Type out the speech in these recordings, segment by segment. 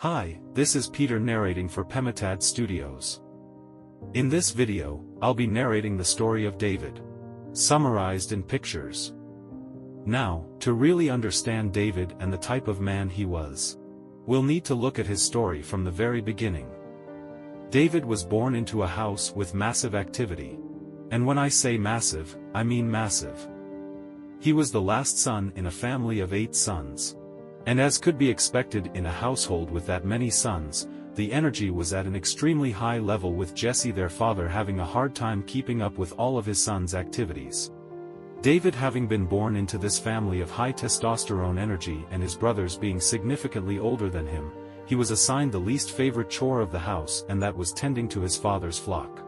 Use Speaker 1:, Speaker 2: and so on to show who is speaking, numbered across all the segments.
Speaker 1: Hi, this is Peter narrating for Pemitad Studios. In this video, I'll be narrating the story of David, summarized in pictures. Now, to really understand David and the type of man he was, we'll need to look at his story from the very beginning. David was born into a house with massive activity. And when I say massive, I mean massive. He was the last son in a family of 8 sons. And as could be expected in a household with that many sons, the energy was at an extremely high level, with Jesse their father having a hard time keeping up with all of his sons' activities. David, having been born into this family of high testosterone energy and his brothers being significantly older than him, he was assigned the least favorite chore of the house, and that was tending to his father's flock.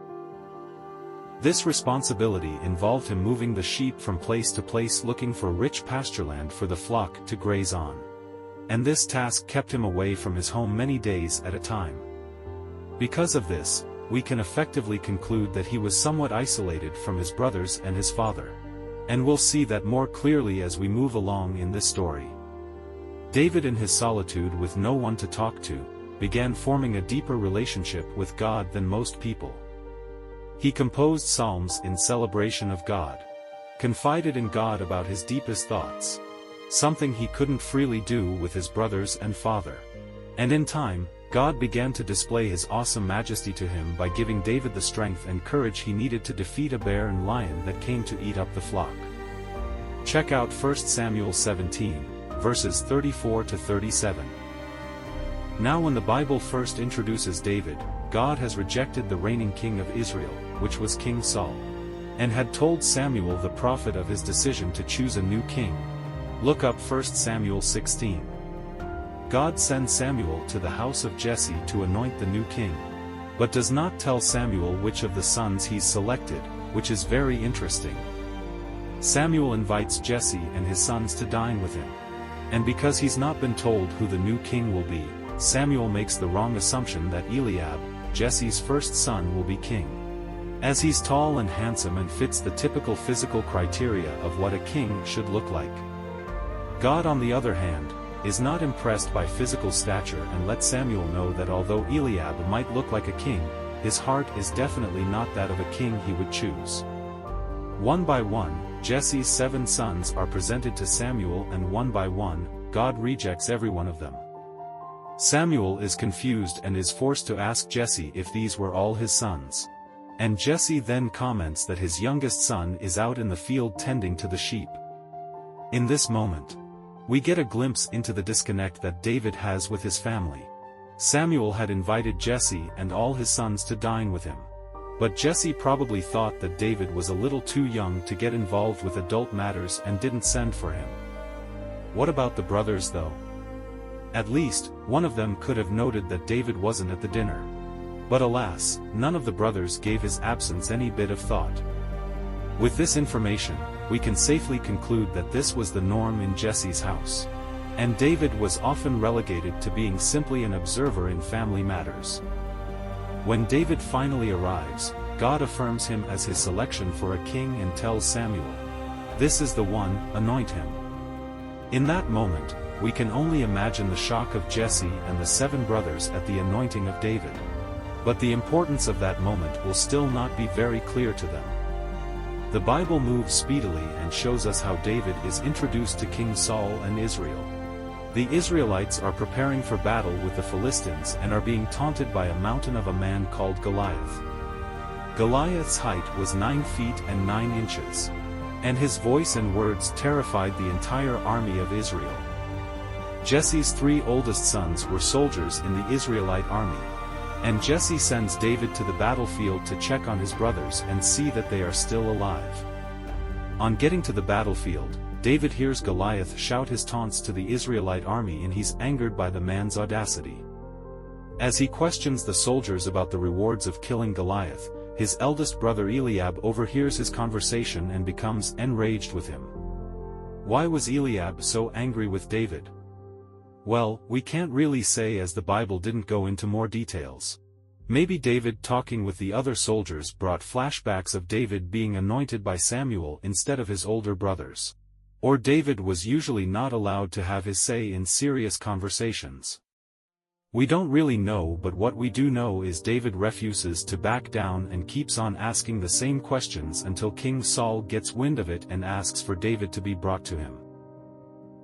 Speaker 1: This responsibility involved him moving the sheep from place to place looking for rich pastureland for the flock to graze on. And this task kept him away from his home many days at a time. Because of this, we can effectively conclude that he was somewhat isolated from his brothers and his father. And we'll see that more clearly as we move along in this story. David, in his solitude with no one to talk to, began forming a deeper relationship with God than most people. He composed psalms in celebration of God, confided in God about his deepest thoughts, something he couldn't freely do with his brothers and father. And in time, God began to display his awesome majesty to him by giving David the strength and courage he needed to defeat a bear and lion that came to eat up the flock. Check out 1 Samuel 17, verses 34 to 37. Now, when the Bible first introduces David, God has rejected the reigning king of Israel, which was King Saul, and had told Samuel the prophet of his decision to choose a new king. Look up 1 Samuel 16. God sends Samuel to the house of Jesse to anoint the new king, but does not tell Samuel which of the sons he's selected, which is very interesting. Samuel invites Jesse and his sons to dine with him. And because he's not been told who the new king will be, Samuel makes the wrong assumption that Eliab, Jesse's first son, will be king, as he's tall and handsome and fits the typical physical criteria of what a king should look like. God, on the other hand, is not impressed by physical stature and lets Samuel know that although Eliab might look like a king, his heart is definitely not that of a king he would choose. One by one, Jesse's 7 sons are presented to Samuel, and one by one, God rejects every one of them. Samuel is confused and is forced to ask Jesse if these were all his sons. And Jesse then comments that his youngest son is out in the field tending to the sheep. In this moment, we get a glimpse into the disconnect that David has with his family. Samuel had invited Jesse and all his sons to dine with him. But Jesse probably thought that David was a little too young to get involved with adult matters and didn't send for him. What about the brothers, though? At least, one of them could have noted that David wasn't at the dinner. But alas, none of the brothers gave his absence any bit of thought. With this information, we can safely conclude that this was the norm in Jesse's house. And David was often relegated to being simply an observer in family matters. When David finally arrives, God affirms him as his selection for a king and tells Samuel, "This is the one, anoint him." In that moment, we can only imagine the shock of Jesse and the 7 brothers at the anointing of David. But the importance of that moment will still not be very clear to them. The Bible moves speedily and shows us how David is introduced to King Saul and Israel. The Israelites are preparing for battle with the Philistines and are being taunted by a mountain of a man called Goliath. Goliath's height was 9 feet and 9 inches. And his voice and words terrified the entire army of Israel. Jesse's 3 oldest sons were soldiers in the Israelite army. And Jesse sends David to the battlefield to check on his brothers and see that they are still alive. On getting to the battlefield, David hears Goliath shout his taunts to the Israelite army, and he's angered by the man's audacity. As he questions the soldiers about the rewards of killing Goliath, his eldest brother Eliab overhears his conversation and becomes enraged with him. Why was Eliab so angry with David? Well, we can't really say, as the Bible didn't go into more details. Maybe David talking with the other soldiers brought flashbacks of David being anointed by Samuel instead of his older brothers. Or David was usually not allowed to have his say in serious conversations. We don't really know, but what we do know is David refuses to back down and keeps on asking the same questions until King Saul gets wind of it and asks for David to be brought to him.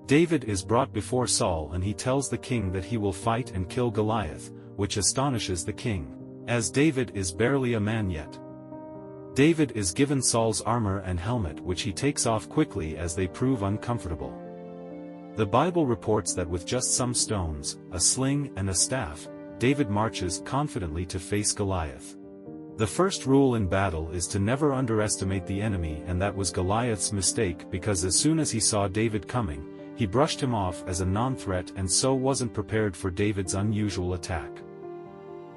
Speaker 1: David is brought before Saul and he tells the king that he will fight and kill Goliath, which astonishes the king, as David is barely a man yet. David is given Saul's armor and helmet, which he takes off quickly as they prove uncomfortable. The Bible reports that with just some stones, a sling and a staff, David marches confidently to face Goliath. The first rule in battle is to never underestimate the enemy, and that was Goliath's mistake, because as soon as he saw David coming, he brushed him off as a non-threat and so wasn't prepared for David's unusual attack.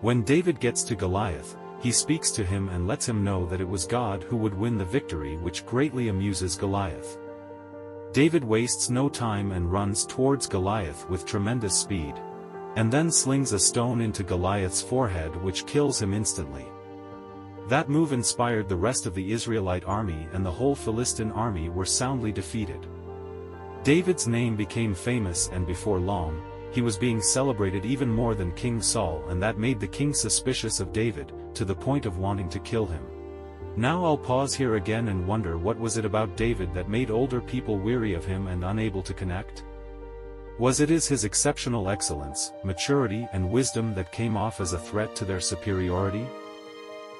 Speaker 1: When David gets to Goliath, he speaks to him and lets him know that it was God who would win the victory, which greatly amuses Goliath. David wastes no time and runs towards Goliath with tremendous speed, and then slings a stone into Goliath's forehead, which kills him instantly. That move inspired the rest of the Israelite army, and the whole Philistine army were soundly defeated. David's name became famous, and before long, he was being celebrated even more than King Saul, and that made the king suspicious of David, to the point of wanting to kill him. Now I'll pause here again and wonder, what was it about David that made older people weary of him and unable to connect? Was it his exceptional excellence, maturity and wisdom that came off as a threat to their superiority?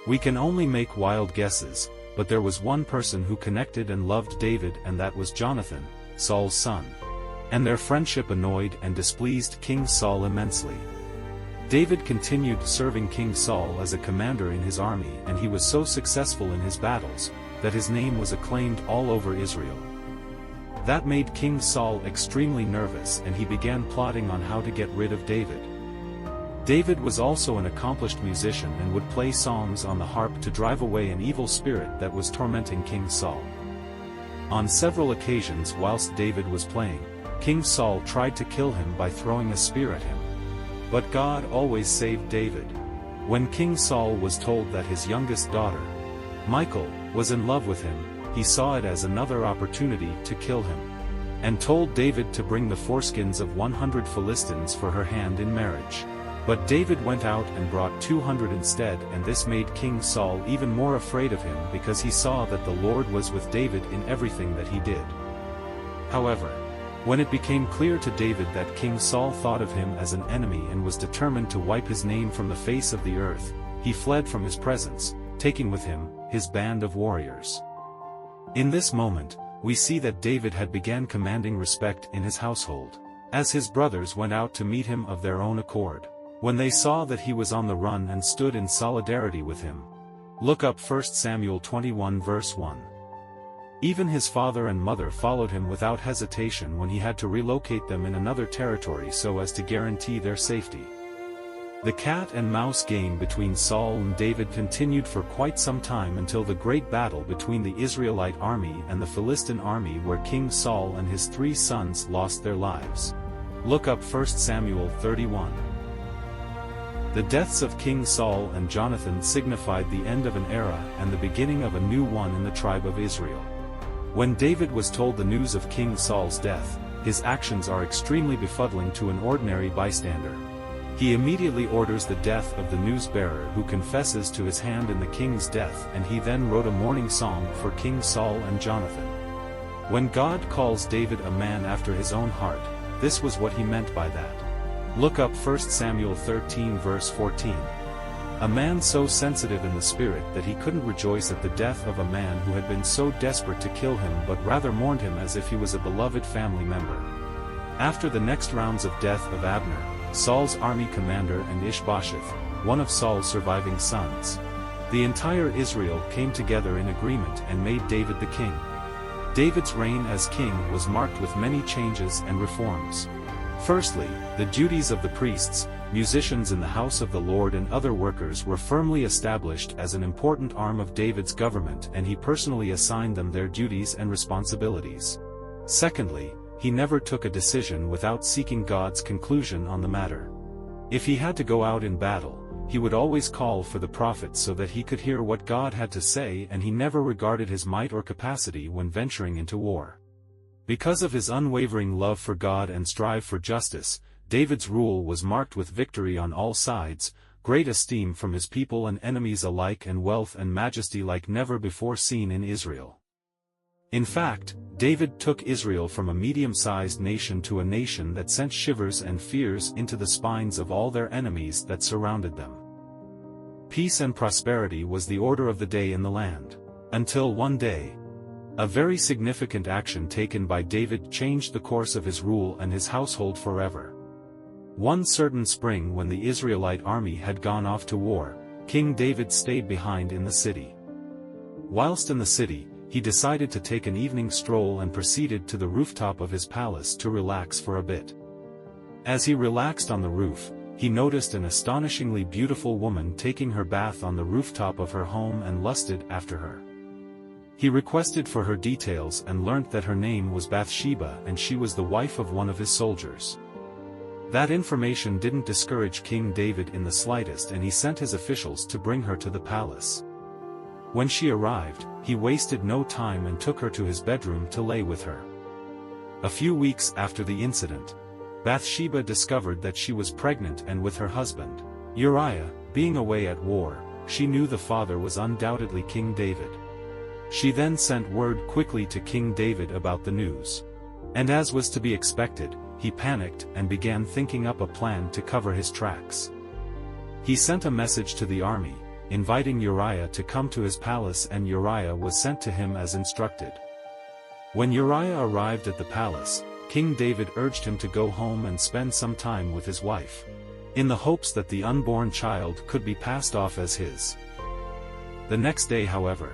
Speaker 1: We can only make wild guesses, but there was one person who connected and loved David, and that was Jonathan, Saul's son. And their friendship annoyed and displeased King Saul immensely. David continued serving King Saul as a commander in his army, and he was so successful in his battles, that his name was acclaimed all over Israel. That made King Saul extremely nervous, and he began plotting on how to get rid of David. David was also an accomplished musician and would play songs on the harp to drive away an evil spirit that was tormenting King Saul. On several occasions whilst David was playing, King Saul tried to kill him by throwing a spear at him. But God always saved David. When King Saul was told that his youngest daughter, Michal, was in love with him, he saw it as another opportunity to kill him, and told David to bring the foreskins of 100 Philistines for her hand in marriage. But David went out and brought 200 instead, and this made King Saul even more afraid of him, because he saw that the Lord was with David in everything that he did. However, when it became clear to David that King Saul thought of him as an enemy and was determined to wipe his name from the face of the earth, he fled from his presence, taking with him his band of warriors. In this moment, we see that David had began commanding respect in his household, as his brothers went out to meet him of their own accord, when they saw that he was on the run and stood in solidarity with him. Look up 1 Samuel 21 verse 1. Even his father and mother followed him without hesitation when he had to relocate them in another territory so as to guarantee their safety. The cat and mouse game between Saul and David continued for quite some time, until the great battle between the Israelite army and the Philistine army, where King Saul and his 3 sons lost their lives. Look up 1 Samuel 31. The deaths of King Saul and Jonathan signified the end of an era and the beginning of a new one in the tribe of Israel. When David was told the news of King Saul's death, his actions are extremely befuddling to an ordinary bystander. He immediately orders the death of the news-bearer, who confesses to his hand in the king's death, and he then wrote a mourning song for King Saul and Jonathan. When God calls David a man after his own heart, this was what he meant by that. Look up 1 Samuel 13 verse 14. A man so sensitive in the spirit that he couldn't rejoice at the death of a man who had been so desperate to kill him, but rather mourned him as if he was a beloved family member. After the next rounds of death of Abner, Saul's army commander, and Ishbosheth, one of Saul's surviving sons, the entire Israel came together in agreement and made David the king. David's reign as king was marked with many changes and reforms. Firstly, the duties of the priests, musicians in the house of the Lord and other workers were firmly established as an important arm of David's government, and he personally assigned them their duties and responsibilities. Secondly, he never took a decision without seeking God's conclusion on the matter. If he had to go out in battle, he would always call for the prophets so that he could hear what God had to say, and he never regarded his might or capacity when venturing into war. Because of his unwavering love for God and strive for justice, David's rule was marked with victory on all sides, great esteem from his people and enemies alike, and wealth and majesty like never before seen in Israel. In fact, David took Israel from a medium-sized nation to a nation that sent shivers and fears into the spines of all their enemies that surrounded them. Peace and prosperity was the order of the day in the land. Until one day, a very significant action taken by David changed the course of his rule and his household forever. One certain spring, when the Israelite army had gone off to war, King David stayed behind in the city. Whilst in the city, he decided to take an evening stroll and proceeded to the rooftop of his palace to relax for a bit. As he relaxed on the roof, he noticed an astonishingly beautiful woman taking her bath on the rooftop of her home and lusted after her. He requested for her details and learnt that her name was Bathsheba and she was the wife of one of his soldiers. That information didn't discourage King David in the slightest, and he sent his officials to bring her to the palace. When she arrived, he wasted no time and took her to his bedroom to lay with her. A few weeks after the incident, Bathsheba discovered that she was pregnant, and with her husband, Uriah, being away at war, she knew the father was undoubtedly King David. She then sent word quickly to King David about the news. And as was to be expected, he panicked and began thinking up a plan to cover his tracks. He sent a message to the army, inviting Uriah to come to his palace, and Uriah was sent to him as instructed. When Uriah arrived at the palace, King David urged him to go home and spend some time with his wife, in the hopes that the unborn child could be passed off as his. The next day, however,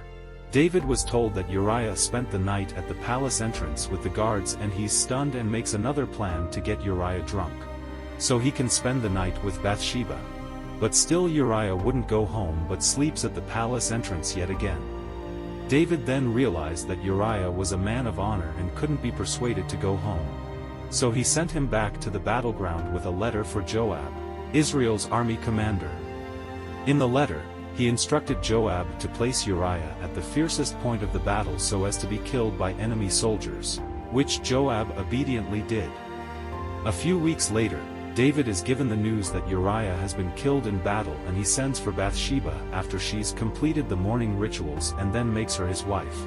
Speaker 1: David was told that Uriah spent the night at the palace entrance with the guards, and he's stunned and makes another plan to get Uriah drunk, so he can spend the night with Bathsheba. But still Uriah wouldn't go home but sleeps at the palace entrance yet again. David then realized that Uriah was a man of honor and couldn't be persuaded to go home. So he sent him back to the battleground with a letter for Joab, Israel's army commander. In the letter, he instructed Joab to place Uriah at the fiercest point of the battle so as to be killed by enemy soldiers, which Joab obediently did. A few weeks later, David is given the news that Uriah has been killed in battle, and he sends for Bathsheba after she's completed the morning rituals and then makes her his wife.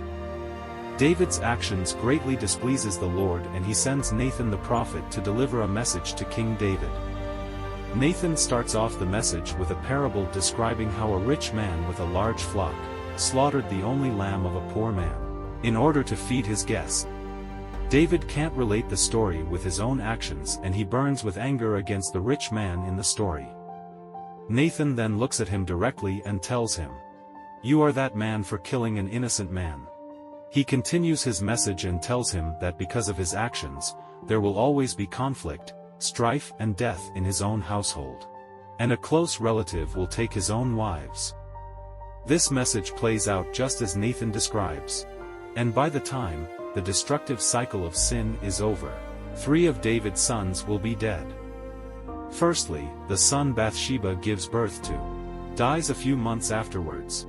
Speaker 1: David's actions greatly displeases the Lord, and he sends Nathan the prophet to deliver a message to King David. Nathan starts off the message with a parable describing how a rich man with a large flock slaughtered the only lamb of a poor man in order to feed his guests. David can't relate the story with his own actions, and he burns with anger against the rich man in the story. Nathan then looks at him directly and tells him, "You are that man for killing an innocent man." He continues his message and tells him that because of his actions, there will always be conflict, strife and death in his own household, and a close relative will take his own wives. This message plays out just as Nathan describes. And by the time the destructive cycle of sin is over, 3 of David's sons will be dead. Firstly, the son Bathsheba gives birth to, dies a few months afterwards.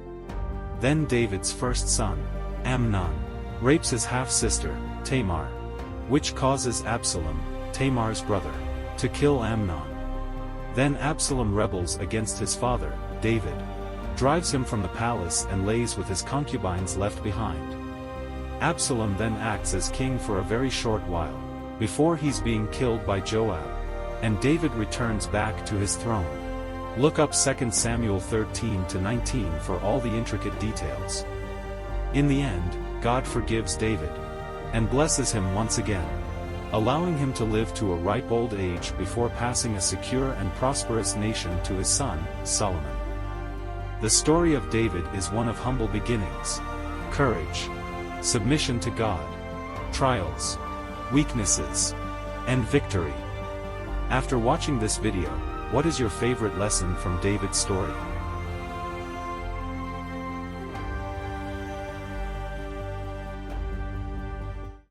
Speaker 1: Then David's first son, Amnon, rapes his half-sister, Tamar, which causes Absalom, Tamar's brother, to kill Amnon. Then Absalom rebels against his father, David, drives him from the palace and lays with his concubines left behind. Absalom then acts as king for a very short while, before he's being killed by Joab, and David returns back to his throne. Look up 2 Samuel 13-19 for all the intricate details. In the end, God forgives David, and blesses him once again, allowing him to live to a ripe old age before passing a secure and prosperous nation to his son, Solomon. The story of David is one of humble beginnings, courage, submission to God, trials, weaknesses, and victory. After watching this video, what is your favorite lesson from David's story?